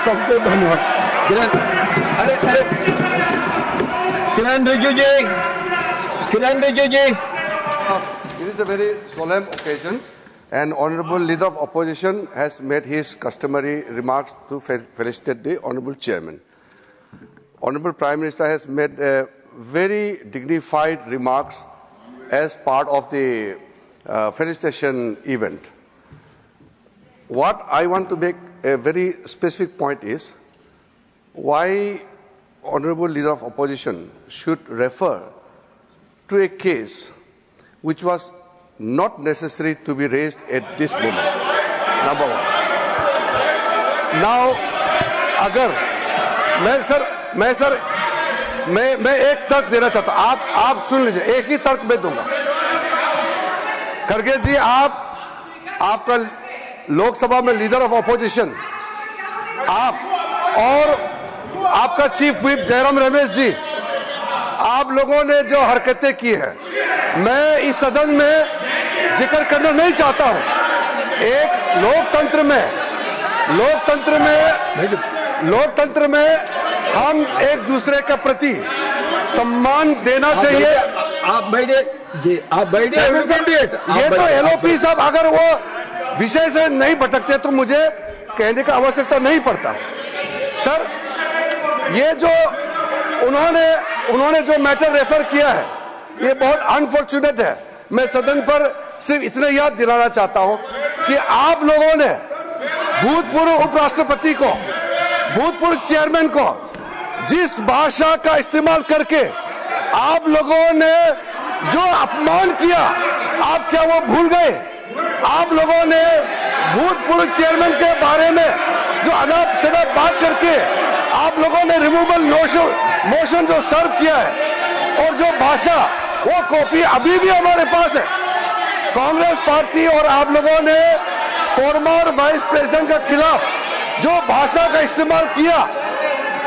सबको धन्यवाद। किरण रिजिजू जी, किरण रिजिजू जी। It is a very solemn occasion, and Honourable Leader of Opposition has made his customary remarks to felicitate the Honourable Chairman. Honourable Prime Minister has made very dignified remarks as part of the felicitation event. What I want to make a very specific point is why Honourable Leader of Opposition should refer to a case which was not necessary to be raised at this moment. Number one. Now, अगर मैं एक तर्क देना चाहता हूं, आप सुन लीजिए, एक ही तर्क मैं दूंगा। खड़गे जी, आपका लोकसभा में लीडर ऑफ ऑपोजिशन, आप और आपका चीफ व्हिप जयराम रमेश जी, आप लोगों ने जो हरकतें की है, मैं इस सदन में जिक्र करना नहीं चाहता हूं। एक लोकतंत्र में हम एक दूसरे के प्रति सम्मान देना चाहिए। आप बैठे जी, आप बैठे। ये तो एलओपी साहब अगर वो विषय से नहीं भटकते तो मुझे कहने का आवश्यकता नहीं पड़ता। सर, ये जो उन्होंने जो मैटर रेफर किया है, ये बहुत अनफॉर्चुनेट है। मैं सदन पर सिर्फ इतना याद दिलाना चाहता हूं कि आप लोगों ने भूतपूर्व उपराष्ट्रपति को, भूतपूर्व चेयरमैन को जिस भाषा का इस्तेमाल करके आप लोगों ने जो अपमान किया, आप क्या वो भूल गए? आप लोगों ने भूतपूर्व चेयरमैन के बारे में जो अनाप शनाप बात करके आप लोगों ने रिमूवल मोशन जो सर्व किया है, और जो भाषा, वो कॉपी अभी भी हमारे पास है। कांग्रेस पार्टी और आप लोगों ने फॉर्मर वाइस प्रेसिडेंट के खिलाफ जो भाषा का इस्तेमाल किया,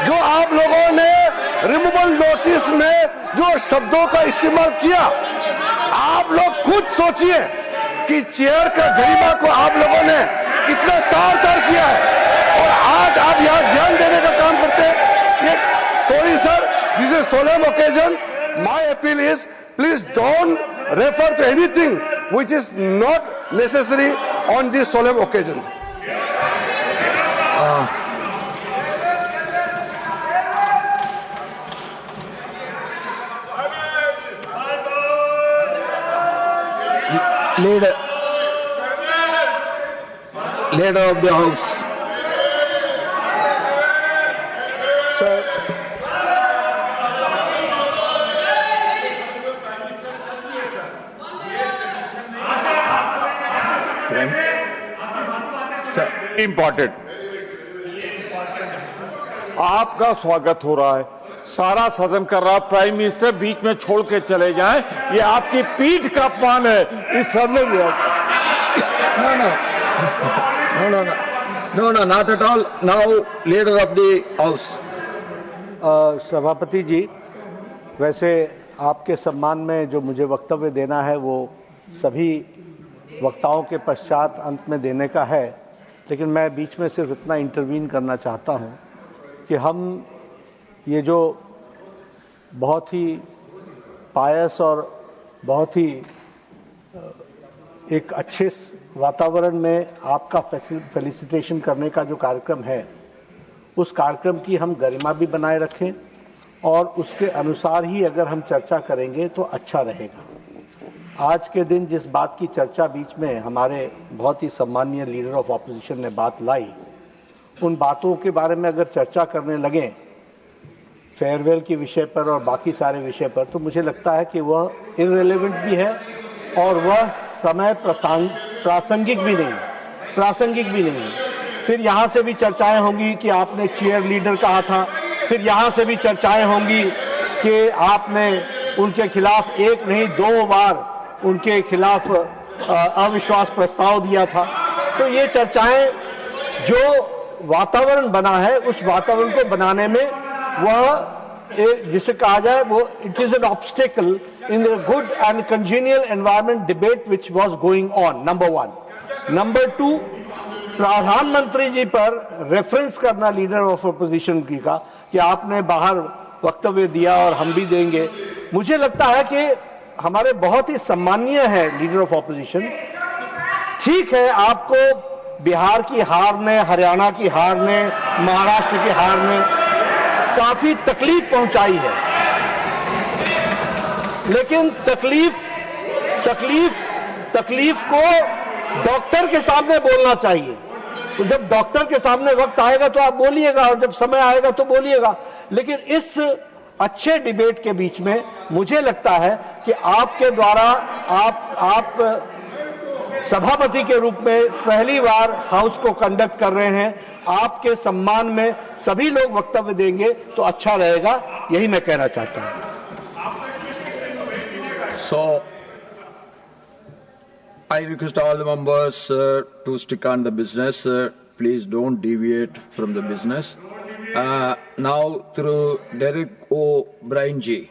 जो आप लोगों ने रिमूवल नोटिस में जो शब्दों का इस्तेमाल किया, आप लोग खुद सोचिए कि चेयर का गरिमा को आप लोगों ने कितना तार किया है, और आज आप यहाँ ध्यान देने का काम करते हैं। Sorry sir, this is a solemn occasion. My appeal is, please don't refer to anything which is not necessary on this solemn occasion. Leader of the House. Important, आपका स्वागत हो रहा है, सारा सदन कर रहा, प्राइम मिनिस्टर बीच में छोड़ के चले जाएं, ये आपकी पीठ का अपमान है इस सदन में। No, not at all. Now, leader of the house. सभापति जी, वैसे आपके सम्मान में जो मुझे वक्तव्य देना है वो सभी वक्ताओं के पश्चात अंत में देने का है, लेकिन मैं बीच में सिर्फ इतना इंटरवीन करना चाहता हूं कि हम ये जो बहुत ही पायस और बहुत ही एक अच्छे वातावरण में आपका फेलिसिटेशन करने का जो कार्यक्रम है, उस कार्यक्रम की हम गरिमा भी बनाए रखें और उसके अनुसार ही अगर हम चर्चा करेंगे तो अच्छा रहेगा। आज के दिन जिस बात की चर्चा बीच में हमारे बहुत ही सम्मानीय लीडर ऑफ ऑपोजिशन ने बात लाई, उन बातों के बारे में अगर चर्चा करने लगें फेयरवेल के विषय पर और बाकी सारे विषय पर, तो मुझे लगता है कि वह इररिलेवेंट भी है और वह समय प्रासंगिक भी नहीं है। फिर यहाँ से भी चर्चाएं होंगी कि आपने चेयर लीडर कहा था, फिर यहाँ से भी चर्चाएं होंगी कि आपने उनके खिलाफ एक नहीं 2 बार उनके खिलाफ अविश्वास प्रस्ताव दिया था। तो ये चर्चाएं, जो वातावरण बना है उस वातावरण को बनाने में वह जिसे कहा जाए वो it is an obstacle in the good and congenial environment debate which was going on, number 1. Number 2, प्रधानमंत्री जी पर रेफरेंस करना लीडर ऑफ अपोजिशन की का कि आपने बाहर वक्तव्य दिया और हम भी देंगे, मुझे लगता है कि हमारे बहुत ही सम्मानीय है लीडर ऑफ ऑपोजिशन। ठीक है, आपको बिहार की हार ने, हरियाणा की हार ने, महाराष्ट्र की हार ने काफी तकलीफ पहुंचाई है, लेकिन तकलीफ को डॉक्टर के सामने बोलना चाहिए। तो जब डॉक्टर के सामने वक्त आएगा तो आप बोलिएगा, और जब समय आएगा तो बोलिएगा। लेकिन इस अच्छे डिबेट के बीच में मुझे लगता है कि आपके द्वारा आप सभापति के रूप में पहली बार हाउस को कंडक्ट कर रहे हैं, आपके सम्मान में सभी लोग वक्तव्य देंगे तो अच्छा रहेगा, यही मैं कहना चाहता हूं। So, I request all the members to stick on the business. Please don't deviate from the business. Now, through Derek O'Brien ji.